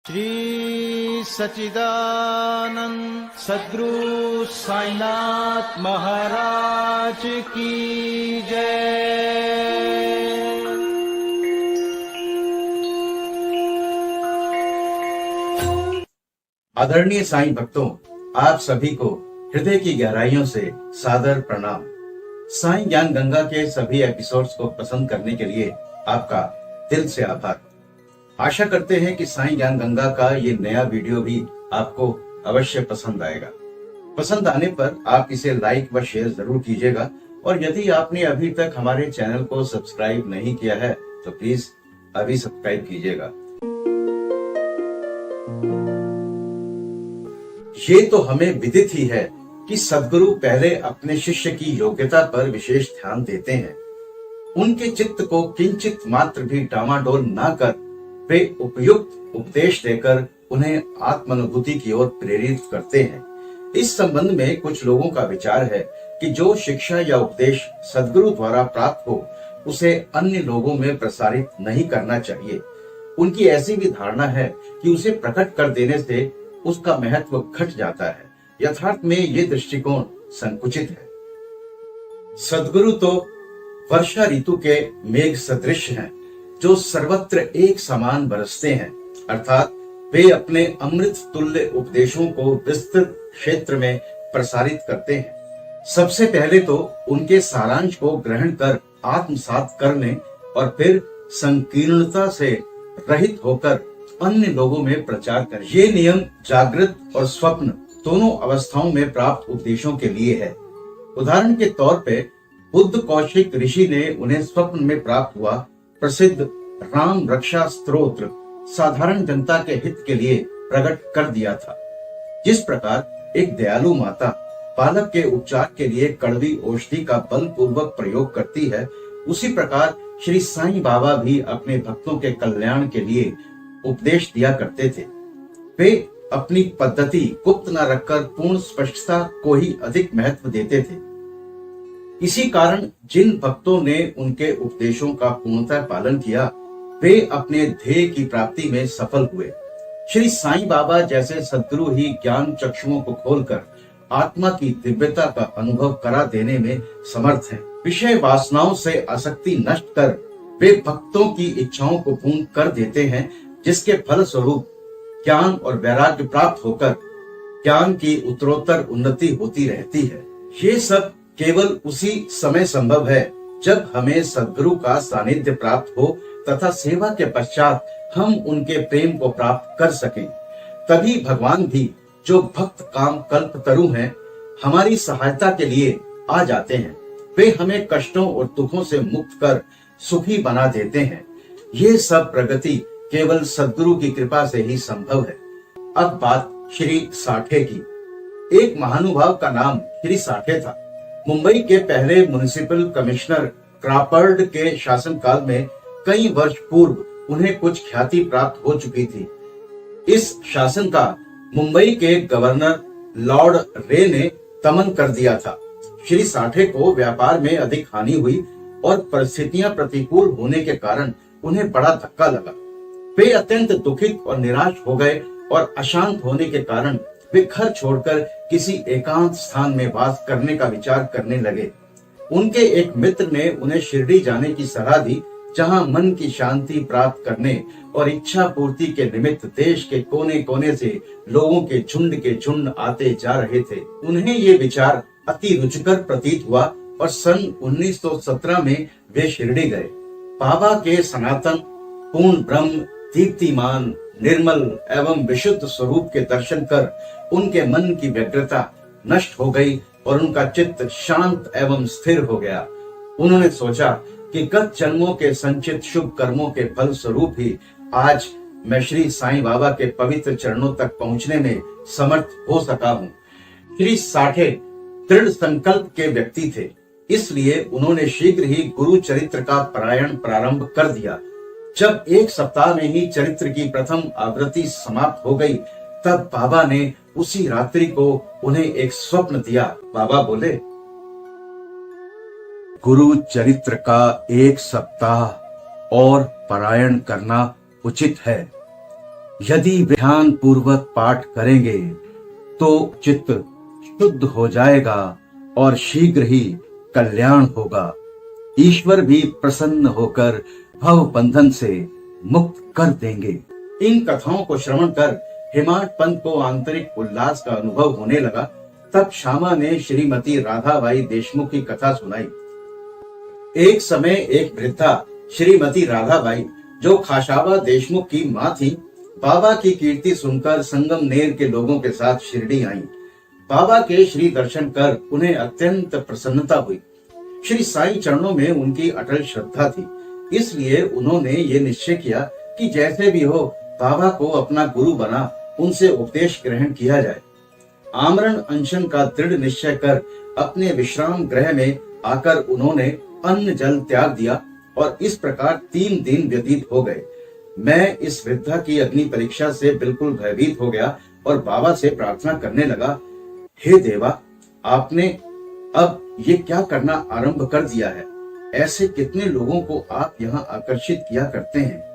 श्री सच्चिदानंद सद्गुरु साईनाथ महाराज की जय। आदरणीय साईं भक्तों, आप सभी को हृदय की गहराइयों से सादर प्रणाम। साईं ज्ञान गंगा के सभी एपिसोड्स को पसंद करने के लिए आपका दिल से आभार। आशा करते हैं कि साईं ज्ञान गंगा का ये नया वीडियो भी आपको अवश्य पसंद आएगा। पसंद आने पर आप इसे लाइक व शेयर जरूर कीजिएगा, और यदि आपने अभी तक हमारे चैनल को सब्सक्राइब नहीं किया है तो प्लीज अभी सब्सक्राइब कीजिएगा। ये तो हमें विदित ही है कि सद्गुरु पहले अपने शिष्य की योग्यता पर विशेष ध्यान देते हैं। उनके चित्त को किंचित मात्र भी डामाडोल न कर वे उपयुक्त उपदेश देकर उन्हें आत्मानुभूति की ओर प्रेरित करते हैं। इस संबंध में कुछ लोगों का विचार है कि जो शिक्षा या उपदेश सद्गुरु द्वारा प्राप्त हो उसे अन्य लोगों में प्रसारित नहीं करना चाहिए। उनकी ऐसी भी धारणा है कि उसे प्रकट कर देने से उसका महत्व घट जाता है। यथार्थ में ये दृष्टिकोण संकुचित है। सद्गुरु तो वर्षा ऋतु के मेघ सदृश हैं, जो सर्वत्र एक समान बरसते हैं, अर्थात वे अपने अमृत तुल्य उपदेशों को विस्तृत क्षेत्र में प्रसारित करते हैं। सबसे पहले तो उनके सारांश को ग्रहण कर आत्मसात करने और फिर संकीर्णता से रहित होकर अन्य लोगों में प्रचार करें। ये नियम जागृत और स्वप्न दोनों अवस्थाओं में प्राप्त उपदेशों के लिए है। उदाहरण के तौर पे बुद्ध कौशिक ऋषि ने उन्हें स्वप्न में प्राप्त हुआ प्रसिद्ध राम रक्षा स्तोत्र साधारण जनता के हित के लिए प्रकट कर दिया था। जिस प्रकार एक दयालु माता बालक के उपचार के लिए कड़वी औषधि का बलपूर्वक प्रयोग करती है, उसी प्रकार श्री साईं बाबा भी अपने भक्तों के कल्याण के लिए उपदेश दिया करते थे। वे अपनी पद्धति गुप्त न रखकर पूर्ण स्पष्टता को ही अधिक महत्व देते थे। इसी कारण जिन भक्तों ने उनके उपदेशों का पूर्णतः पालन किया, वे अपने ध्येय की प्राप्ति में सफल हुए। श्री साईं बाबा जैसे सद्गुरु ही ज्ञान चक्षुओं को खोलकर आत्मा की दिव्यता का अनुभव करा देने में समर्थ हैं। विषय वासनाओं से आसक्ति नष्ट कर वे भक्तों की इच्छाओं को पूर्ण कर देते हैं, जिसके फल स्वरूप ज्ञान और वैराग्य प्राप्त होकर ज्ञान की उत्तरोत्तर उन्नति होती रहती है। ये सब केवल उसी समय संभव है जब हमें सद्गुरु का सानिध्य प्राप्त हो तथा सेवा के पश्चात हम उनके प्रेम को प्राप्त कर सकें। तभी भगवान भी, जो भक्त काम कल्प तरु हैं, हमारी सहायता के लिए आ जाते हैं। वे हमें कष्टों और दुखों से मुक्त कर सुखी बना देते हैं। ये सब प्रगति केवल सद्गुरु की कृपा से ही संभव है। अब बात श्री साठे की। एक महानुभाव का नाम श्री साठे था। मुंबई के पहले म्युनिसिपल कमिश्नर क्रॉफर्ड के शासनकाल में कई वर्ष पूर्व उन्हें कुछ ख्याति प्राप्त हो चुकी थी। इस शासन का मुंबई के गवर्नर लॉर्ड रे ने दमन कर दिया था। श्री साठे को व्यापार में अधिक हानि हुई और परिस्थितियां प्रतिकूल होने के कारण उन्हें बड़ा धक्का लगा। वे अत्यंत दुखित और निराश हो गए और अशांत होने के कारण वे घर छोड़कर किसी एकांत स्थान में वास करने का विचार करने लगे। उनके एक मित्र ने उन्हें शिरडी जाने की सलाह दी, जहां मन की शांति प्राप्त करने और इच्छा पूर्ति के निमित्त देश के कोने कोने से लोगों के झुंड आते जा रहे थे। उन्हें ये विचार अति रुचिकर प्रतीत हुआ और सन 1917 में वे शिरडी गए। बाबा के सनातन पूर्ण ब्रह्म दीप्तिमान निर्मल एवं विशुद्ध स्वरूप के दर्शन कर उनके मन की व्यग्रता नष्ट हो गई और उनका चित्त शांत एवं स्थिर हो गया। उन्होंने सोचा कि गत जन्मों के संचित शुभ कर्मों के फल स्वरूप ही आज मैं श्री साईं बाबा के पवित्र चरणों तक पहुंचने में समर्थ हो सका हूँ। श्री साठे दृढ़ संकल्प के व्यक्ति थे, इसलिए उन्होंने शीघ्र ही गुरु चरित्र का पारायण प्रारंभ कर दिया। जब एक सप्ताह में ही चरित्र की प्रथम आवृत्ति समाप्त हो गई, तब बाबा ने उसी रात्रि को उन्हें एक स्वप्न दिया। बाबा बोले, गुरु चरित्र का एक सप्ताह और पारायण करना उचित है। यदि ध्यान पूर्वक पाठ करेंगे तो चित्त शुद्ध हो जाएगा और शीघ्र ही कल्याण होगा। ईश्वर भी प्रसन्न होकर भव बंधन से मुक्त कर देंगे। इन कथाओं को श्रवण कर हेमाड पंत को आंतरिक उल्लास का अनुभव होने लगा। तब श्यामा ने श्रीमती राधाबाई देशमुख की कथा सुनाई। एक समय एक वृद्धा श्रीमती राधाबाई, जो खाशाबा देशमुख की मां थी, बाबा की कीर्ति सुनकर संगमनेर के लोगों के साथ शिरडी आई। बाबा के श्री दर्शन कर उन्हें अत्यंत प्रसन्नता हुई। श्री साईं चरणों में उनकी अटल श्रद्धा थी, इसलिए उन्होंने ये निश्चय किया कि जैसे भी हो बाबा को अपना गुरु बना उनसे उपदेश ग्रहण किया जाए। आमरण अनशन का दृढ़ निश्चय कर अपने विश्राम गृह में आकर उन्होंने अन्न जल त्याग दिया और इस प्रकार 3 दिन व्यतीत हो गए। मैं इस वृद्धा की अग्नि परीक्षा से बिल्कुल भयभीत हो गया और बाबा से प्रार्थना करने लगा, हे देवा, आपने अब ये क्या करना आरंभ कर दिया है? ऐसे कितने लोगों को आप यहाँ आकर्षित किया करते हैं।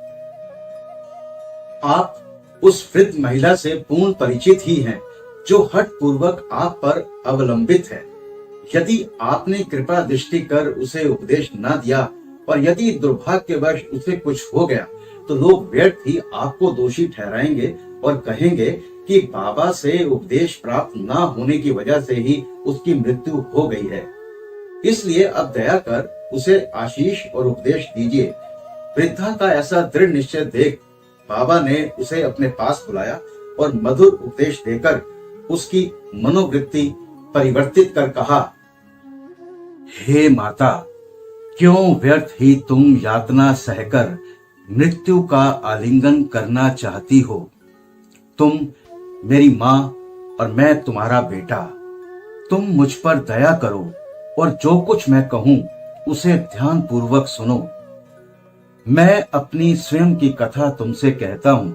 आप उस वृद्ध महिला से पूर्ण परिचित ही हैं, जो हठ पूर्वक आप पर अवलंबित है। यदि आपने कृपा दृष्टि कर उसे उपदेश न दिया और यदि दुर्भाग्यवश उसे कुछ हो गया तो लोग व्यर्थ ही आपको दोषी ठहराएंगे और कहेंगे कि बाबा से उपदेश प्राप्त न होने की वजह से ही उसकी मृत्यु हो गई है। इसलिए अब दया कर उसे आशीष और उपदेश दीजिए। वृद्धा का ऐसा दृढ़ निश्चय देख बाबा ने उसे अपने पास बुलाया और मधुर उपदेश देकर उसकी मनोवृत्ति परिवर्तित कर कहा, हे माता, क्यों व्यर्थ ही तुम यातना सहकर मृत्यु का आलिंगन करना चाहती हो। तुम मेरी माँ और मैं तुम्हारा बेटा। तुम मुझ पर दया करो और जो कुछ मैं कहूं उसे ध्यान पूर्वक सुनो। मैं अपनी स्वयं की कथा तुमसे कहता हूं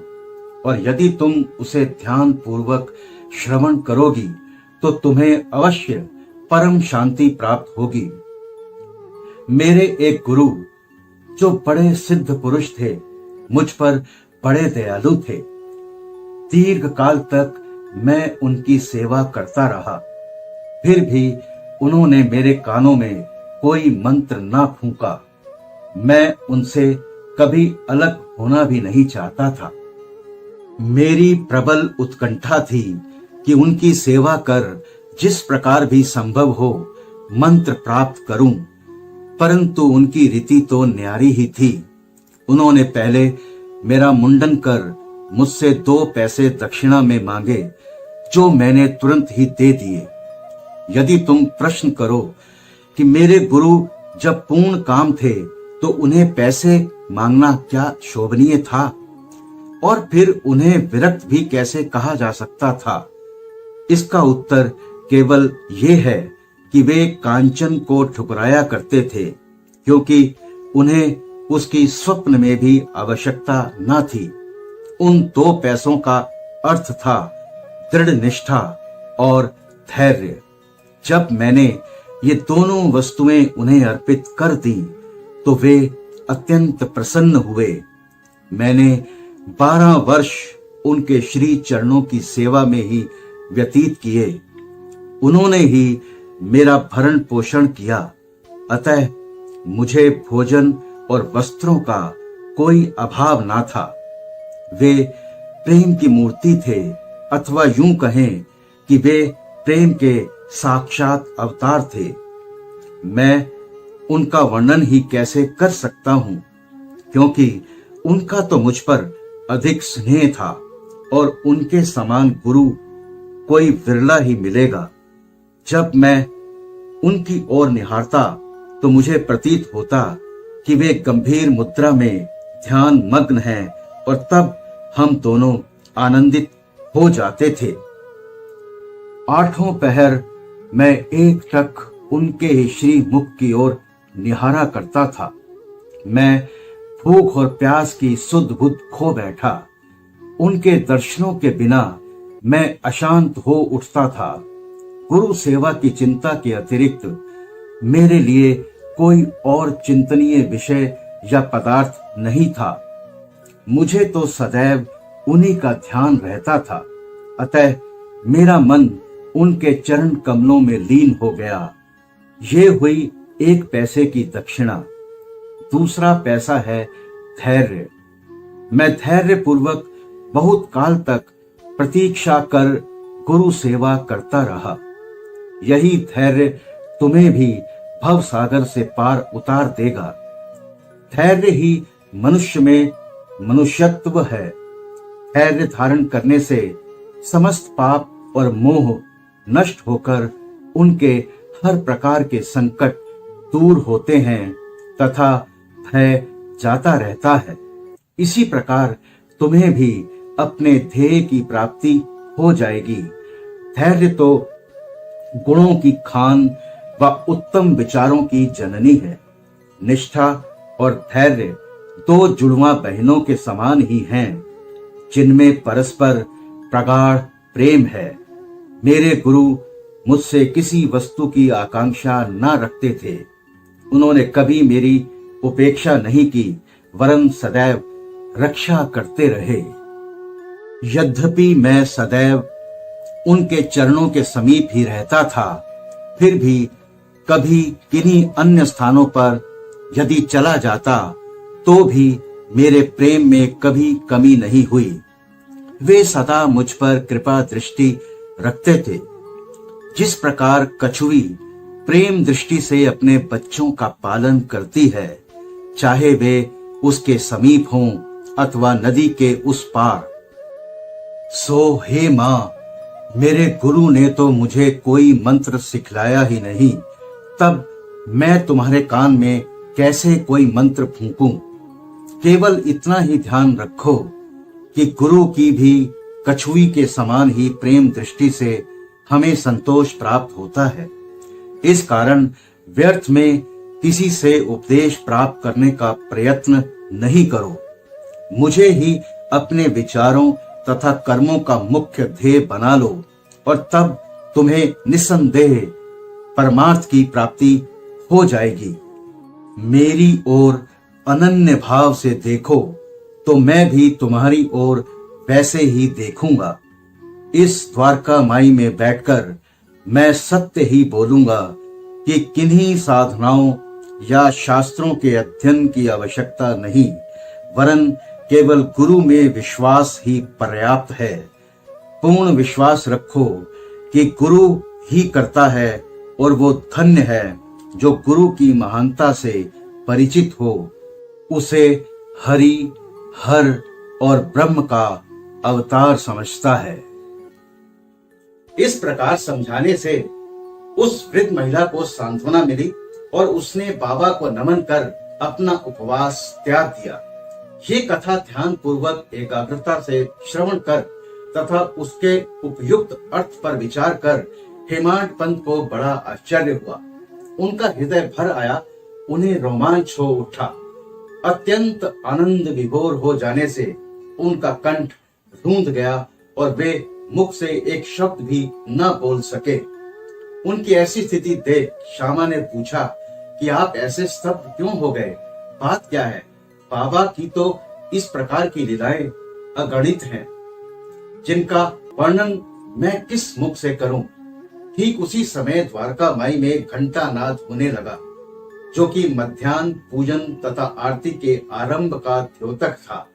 और यदि तुम उसे ध्यान पूर्वक श्रवण करोगी तो तुम्हें अवश्य परम शांति प्राप्त होगी। मेरे एक गुरु, जो बड़े सिद्ध पुरुष थे, मुझ पर बड़े दयालु थे। दीर्घ काल तक मैं उनकी सेवा करता रहा, फिर भी उन्होंने मेरे कानों में कोई मंत्र ना फूंका। मैं उनसे कभी अलग होना भी नहीं चाहता था। मेरी प्रबल उत्कंठा थी कि उनकी सेवा कर जिस प्रकार भी संभव हो मंत्र प्राप्त करूं, परंतु उनकी रीति तो न्यारी ही थी। उन्होंने पहले मेरा मुंडन कर मुझसे 2 पैसे दक्षिणा में मांगे, जो मैंने तुरंत ही दे दिए। यदि तुम प्रश्न करो कि मेरे गुरु जब पूर्ण काम थे तो उन्हें पैसे मांगना क्या शोभनीय था, और फिर उन्हें विरक्त भी कैसे कहा जा सकता था, इसका उत्तर केवल ये है कि वे कांचन को ठुकराया करते थे, क्योंकि उन्हें उसकी स्वप्न में भी आवश्यकता न थी। उन 2 पैसों का अर्थ था दृढ़ निष्ठा और धैर्य। जब मैंने ये दोनों वस्तुएं उन्हें अर्पित कर दी तो वे अत्यंत प्रसन्न हुए। मैंने 12 वर्ष उनके श्री चरणों की सेवा में ही व्यतीत किए। उन्होंने ही मेरा भरण पोषण किया, अतः मुझे भोजन और वस्त्रों का कोई अभाव ना था। वे प्रेम की मूर्ति थे, अथवा यूं कहें कि वे प्रेम के साक्षात अवतार थे। मैं उनका वर्णन ही कैसे कर सकता हूं, क्योंकि उनका तो मुझ पर अधिक स्नेह था और उनके समान गुरु कोई विरला ही मिलेगा। जब मैं उनकी ओर निहारता तो मुझे प्रतीत होता कि वे गंभीर मुद्रा में ध्यान मग्न हैं, और तब हम दोनों आनंदित हो जाते थे। 8 पहर मैं एकटक उनके ही श्री मुख की ओर निहारा करता था। मैं भूख और प्यास की सुध बुध खो बैठा। उनके दर्शनों के बिना मैं अशांत हो उठता था। गुरु सेवा की चिंता के अतिरिक्त मेरे लिए कोई और चिंतनीय विषय या पदार्थ नहीं था। मुझे तो सदैव उन्हीं का ध्यान रहता था। अतः मेरा मन उनके चरण कमलों में लीन हो गया। ये हुई 1 पैसे की दक्षिणा। दूसरा पैसा है धैर्य। मैं धैर्य पूर्वक बहुत काल तक प्रतीक्षा कर गुरु सेवा करता रहा। यही धैर्य तुम्हें भी भव सागर से पार उतार देगा। धैर्य ही मनुष्य में मनुष्यत्व है। धैर्य धारण करने से समस्त पाप और मोह नष्ट होकर उनके हर प्रकार के संकट दूर होते हैं तथा भय जाता रहता है। इसी प्रकार तुम्हें भी अपने ध्येय की प्राप्ति हो जाएगी। धैर्य तो गुणों की खान व उत्तम विचारों की जननी है। निष्ठा और धैर्य 2 जुड़वा बहनों के समान ही हैं, जिनमें परस्पर प्रगाढ़ प्रेम है। मेरे गुरु मुझसे किसी वस्तु की आकांक्षा न रखते थे। उन्होंने कभी मेरी उपेक्षा नहीं की, वरन सदैव रक्षा करते रहे। यद्यपि मैं सदैव उनके चरणों के समीप ही रहता था, फिर भी कभी किन्हीं अन्य स्थानों पर यदि चला जाता तो भी मेरे प्रेम में कभी कमी नहीं हुई। वे सदा मुझ पर कृपा दृष्टि रखते थे। जिस प्रकार कछुई प्रेम दृष्टि से अपने बच्चों का पालन करती है, चाहे वे उसके समीप हों अथवा नदी के उस पार। सो हे मां, मेरे गुरु ने तो मुझे कोई मंत्र सिखलाया ही नहीं, तब मैं तुम्हारे कान में कैसे कोई मंत्र फूंकूं। केवल इतना ही ध्यान रखो कि गुरु की भी कछुई के समान ही प्रेम दृष्टि से हमें संतोष प्राप्त होता है। इस कारण व्यर्थ में किसी से उपदेश प्राप्त करने का प्रयत्न नहीं करो। मुझे ही अपने विचारों तथा कर्मों का मुख्य ध्येय बना लो और तब तुम्हें निस्संदेह परमार्थ की प्राप्ति हो जाएगी। मेरी ओर अनन्य भाव से देखो तो मैं भी तुम्हारी ओर वैसे ही देखूंगा। इस द्वारका माई में बैठकर मैं सत्य ही बोलूंगा कि किन्हीं साधनाओं या शास्त्रों के अध्ययन की आवश्यकता नहीं, वरन केवल गुरु में विश्वास ही पर्याप्त है। पूर्ण विश्वास रखो कि गुरु ही करता है और वो धन्य है जो गुरु की महानता से परिचित हो, उसे हरि, हर और ब्रह्म का अवतार समझता है। इस प्रकार समझाने से उस वृद्ध महिला को सांत्वना मिली और उसने बाबा को नमन कर अपना उपवास त्याग दिया। ये कथा ध्यान पूर्वक एकाग्रता से श्रवण कर तथा उसके उपयुक्त अर्थ पर विचार कर हेमाड पंत को बड़ा आश्चर्य हुआ। उनका हृदय भर आया, उन्हें रोमांच हो उठा। अत्यंत आनंद विभोर हो जाने से उनका कंठ रूंध गया और वे मुख से एक शब्द भी न बोल सके। उनकी ऐसी स्थिति देख श्यामा ने पूछा कि आप ऐसे स्तब्ध क्यों हो गए, बात क्या है? बाबा की तो इस प्रकार की लीलाएं अगणित हैं, जिनका वर्णन मैं किस मुख से करूं। ठीक उसी समय द्वारका माई में घंटा नाद होने लगा, जो कि मध्याह्न पूजन तथा आरती के आरंभ का द्योतक था।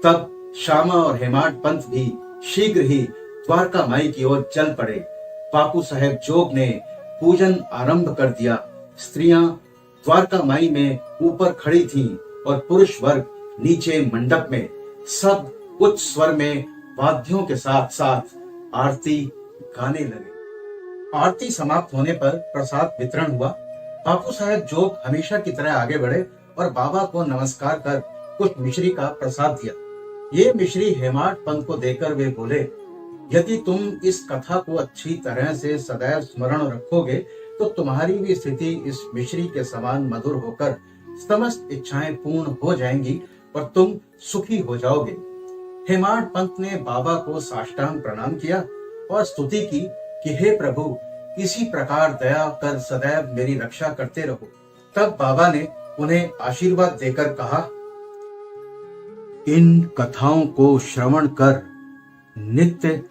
तब श्यामा और हेमाड पंत भी शीघ्र ही द्वारका माई की ओर चल पड़े। बापू साहेब जोग ने पूजन आरंभ कर दिया। स्त्रियां द्वारका माई में ऊपर खड़ी थीं और पुरुष वर्ग नीचे मंडप में। सब उच्च स्वर में वाद्यों के साथ साथ आरती गाने लगे। आरती समाप्त होने पर प्रसाद वितरण हुआ। बापू साहेब जोग हमेशा की तरह आगे बढ़े और बाबा को नमस्कार कर कुछ मिश्री का प्रसाद दिया। ये मिश्री हेमाड पंत को देकर वे बोले, यदि तुम इस कथा को अच्छी तरह से सदैव स्मरण रखोगे तो तुम्हारी भी स्थिति इस मिश्री के समान मधुर होकर समस्त इच्छाएं पूर्ण हो जाएंगी और तुम सुखी हो जाओगे। हेमाड पंत ने बाबा को साष्टांग प्रणाम किया और स्तुति की कि हे प्रभु, इसी प्रकार दया कर सदैव मेरी रक्षा करते रहो। तब बाबा ने उन्हें आशीर्वाद देकर कहा, इन कथाओं को श्रवण कर नित्य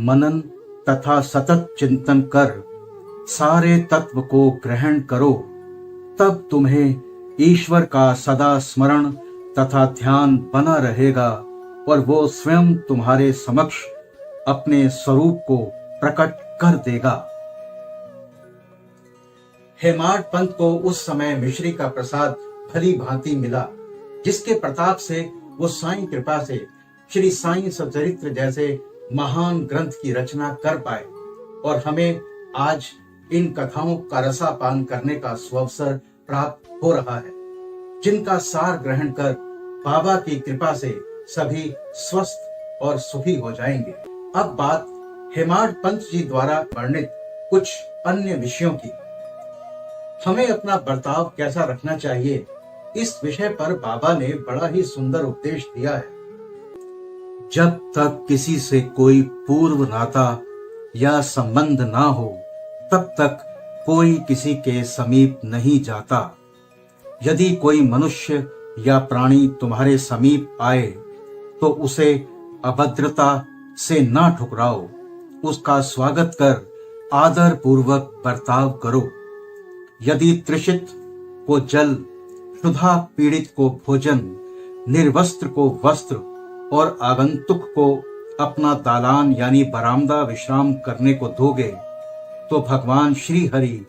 मनन तथा सतत चिंतन कर सारे तत्व को ग्रहण करो, तब तुम्हें ईश्वर का सदा स्मरण तथा ध्यान बना रहेगा और वो स्वयं तुम्हारे समक्ष अपने स्वरूप को प्रकट कर देगा। हेमाड पंत को उस समय मिश्री का प्रसाद भली भांति मिला, जिसके प्रताप से वो साईं कृपा से श्री साईं सच्चरित्र जैसे महान ग्रंथ की रचना कर पाए और हमें आज इन कथाओं का रसापान करने का सुअवसर प्राप्त हो रहा है, जिनका सार ग्रहण कर बाबा की कृपा से सभी स्वस्थ और सुखी हो जाएंगे। अब बात हेमाड पंत जी द्वारा वर्णित कुछ अन्य विषयों की। हमें अपना बर्ताव कैसा रखना चाहिए, इस विषय पर बाबा ने बड़ा ही सुंदर उपदेश दिया है। जब तक किसी से कोई पूर्व नाता या संबंध ना हो, तब तक कोई किसी के समीप नहीं जाता। यदि कोई मनुष्य या प्राणी तुम्हारे समीप आए तो उसे अभद्रता से ना ठुकराओ, उसका स्वागत कर आदर पूर्वक बर्ताव करो। यदि तृषित को जल, क्षुधा पीड़ित को भोजन, निर्वस्त्र को वस्त्र और आगंतुक को अपना दालान यानी बरामदा विश्राम करने को दोगे, तो भगवान श्री हरि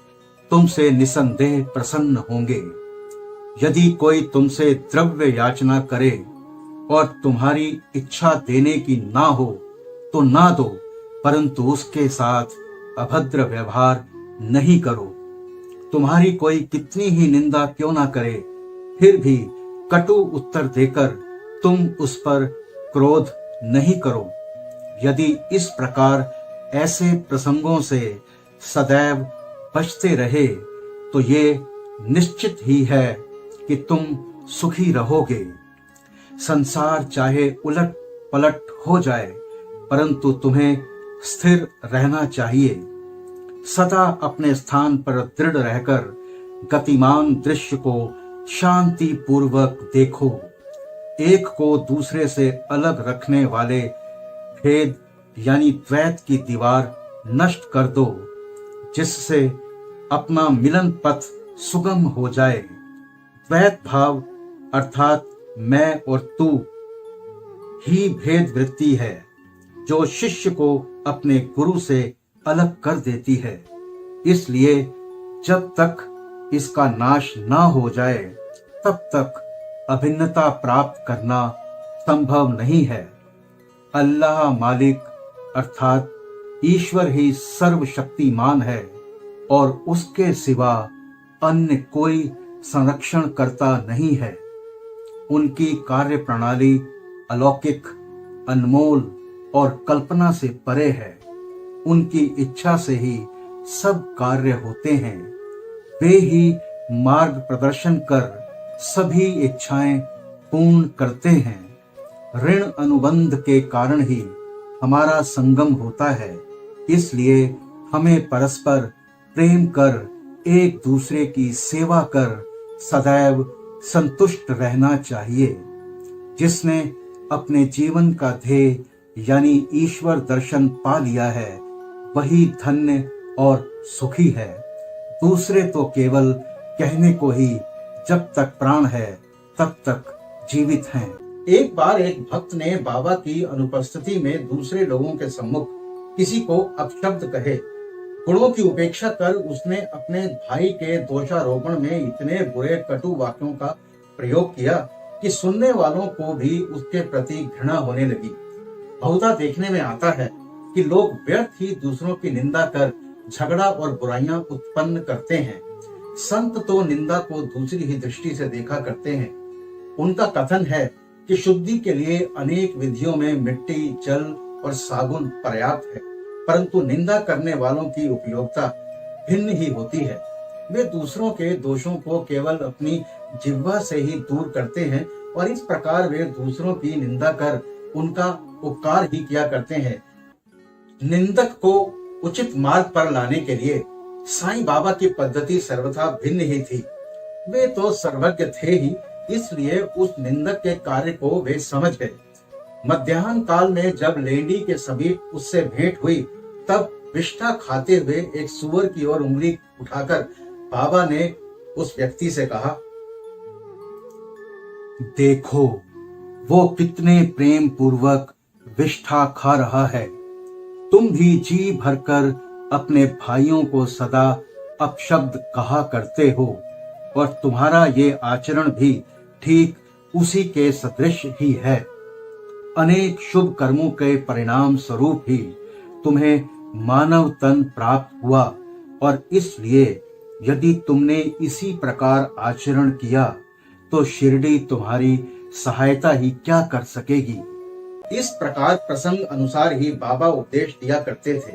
तुमसे निसंदेह प्रसन्न होंगे। यदि कोई तुमसे द्रव्य याचना करे और तुम्हारी इच्छा देने की ना हो तो ना दो, परंतु उसके साथ अभद्र व्यवहार नहीं करो। तुम्हारी कोई कितनी ही निंदा क्यों ना करे, फिर भी कटु उत्तर देकर तुम उस पर क्रोध नहीं करो। यदि इस प्रकार ऐसे प्रसंगों से सदैव बचते रहे तो ये निश्चित ही है कि तुम सुखी रहोगे। संसार चाहे उलट पलट हो जाए, परंतु तुम्हें स्थिर रहना चाहिए। सदा अपने स्थान पर दृढ़ रहकर गतिमान दृश्य को शांति पूर्वक देखो। एक को दूसरे से अलग रखने वाले भेद यानी द्वैत की दीवार नष्ट कर दो, जिससे अपना मिलन पथ सुगम हो जाए। द्वैत भाव अर्थात मैं और तू ही भेद वृत्ति है, जो शिष्य को अपने गुरु से अलग कर देती है। इसलिए जब तक इसका नाश ना हो जाए, तब तक अभिन्नता प्राप्त करना संभव नहीं है। अल्लाह मालिक अर्थात ईश्वर ही सर्वशक्तिमान है और उसके सिवा अन्य कोई संरक्षण करता नहीं है। उनकी कार्य प्रणाली अलौकिक, अनमोल और कल्पना से परे है। उनकी इच्छा से ही सब कार्य होते हैं। वे ही मार्ग प्रदर्शन कर सभी इच्छाएं पूर्ण करते हैं। ऋण अनुबंध के कारण ही हमारा संगम होता है। इसलिए हमें परस्पर प्रेम कर एक दूसरे की सेवा कर सदैव संतुष्ट रहना चाहिए। जिसने अपने जीवन का ध्येय यानी ईश्वर दर्शन पा लिया है, वही धन्य और सुखी है। दूसरे तो केवल कहने को ही जब तक प्राण है तब तक जीवित हैं। एक बार एक भक्त ने बाबा की अनुपस्थिति में दूसरे लोगों के सम्मुख किसी को अपशब्द कहे। गुणों की उपेक्षा कर उसने अपने भाई के दोषारोपण में इतने बुरे कटु वाक्यों का प्रयोग किया कि सुनने वालों को भी उसके प्रति घृणा होने लगी। बहुधा देखने में आता है कि लोग व्यर्थ ही दूसरों की निंदा कर झगड़ा और बुराइयां उत्पन्न करते हैं। संत तो निंदा को दूसरी ही दृष्टि से देखा करते हैं। उनका कथन है कि शुद्धि के लिए अनेक विधियों में मिट्टी, जल और साबुन पर्याप्त है, परंतु निंदा करने वालों की उपयोगिता भिन्न ही होती है। वे दूसरों के दोषों को केवल अपनी जिह्वा से ही दूर करते हैं और इस प्रकार वे दूसरों की निंदा कर उनका उपकार ही किया करते हैं। निंदक को उचित मार्ग पर लाने के लिए साईं बाबा की पद्धति सर्वथा भिन्न ही थी। वे तो सर्वज्ञ थे ही, इसलिए उस निंदक के कार्य को वे समझ गए। मध्याह्न काल में जब लेंडी के समीप उससे भेंट हुई, तब विष्ठा खाते हुए एक सुअर की ओर उंगली उठाकर बाबा ने उस व्यक्ति से कहा, देखो वो कितने प्रेम पूर्वक विष्ठा खा रहा है। तुम भी जी भरकर अपने भाइयों को सदा अपशब्द कहा करते हो और तुम्हारा ये आचरण भी ठीक उसी के सदृश ही है। अनेक शुभ कर्मों के परिणाम स्वरूप ही तुम्हें मानव तन प्राप्त हुआ और इसलिए यदि तुमने इसी प्रकार आचरण किया तो शिरडी तुम्हारी सहायता ही क्या कर सकेगी। इस प्रकार प्रसंग अनुसार ही बाबा उपदेश दिया करते थे।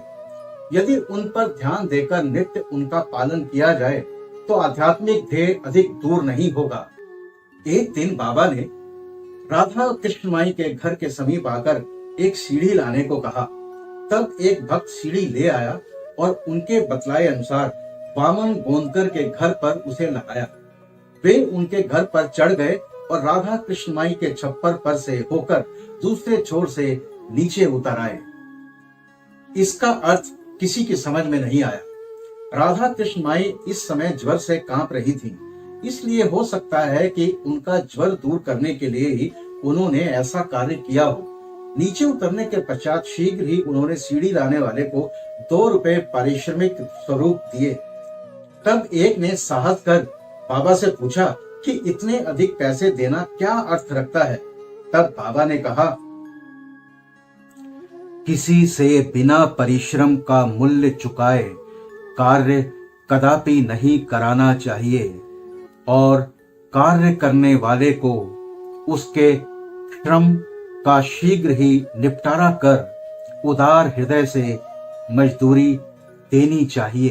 यदि उन पर ध्यान देकर नित्य उनका पालन किया जाए तो आध्यात्मिक ध्येय अधिक दूर नहीं होगा। एक दिन बाबा ने राधा कृष्ण माई के घर के समीप आकर एक सीढ़ी लाने को कहा। तब एक भक्त सीढ़ी ले आया और उनके बतलाए अनुसार वामन गोंदकर के घर पर उसे लगाया। वे उनके घर पर चढ़ गए और राधा कृष्ण माई के छप्पर पर से होकर दूसरे छोर से नीचे उतर आए। इसका अर्थ किसी की समझ में नहीं आया। राधा कृष्ण माई इस समय ज्वर से कांप रही थी, इसलिए हो सकता है कि उनका ज्वर दूर करने के लिए ही उन्होंने ऐसा कार्य किया हो। नीचे उतरने के पश्चात शीघ्र ही उन्होंने सीढ़ी लाने वाले को 2 रुपए पारिश्रमिक स्वरूप दिए। तब एक ने साहस कर बाबा से पूछा कि इतने अधिक पैसे देना क्या अर्थ रखता है। तब बाबा ने कहा, किसी से बिना परिश्रम का मूल्य चुकाए कार्य कदापि नहीं कराना चाहिए और कार्य करने वाले को उसके श्रम का शीघ्र ही निपटारा कर उदार हृदय से मजदूरी देनी चाहिए।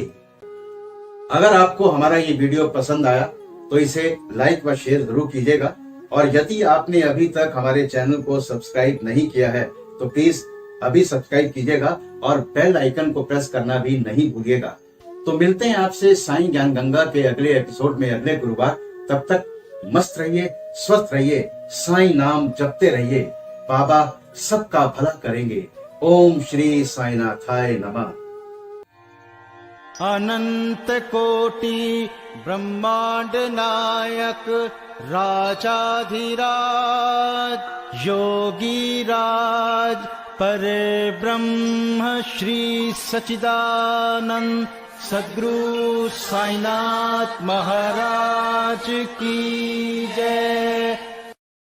अगर आपको हमारा ये वीडियो पसंद आया तो इसे लाइक व शेयर जरूर कीजिएगा और यदि आपने अभी तक हमारे चैनल को सब्सक्राइब नहीं किया है तो प्लीज अभी सब्सक्राइब कीजिएगा और बेल आइकन को प्रेस करना भी नहीं भूलिएगा। तो मिलते हैं आपसे साईं ज्ञान गंगा के अगले एपिसोड में अगले गुरुवार। तब तक मस्त रहिए, स्वस्थ रहिए, साईं नाम जपते रहिए। बाबा सबका भला करेंगे। ओम श्री साईनाथाय नमः। अनंत कोटि ब्रह्मांड नायक राजाधिराज योगी राज परे ब्रह्म श्री सच्चिदानंद सद्गुरु साईनाथ महाराज की जय।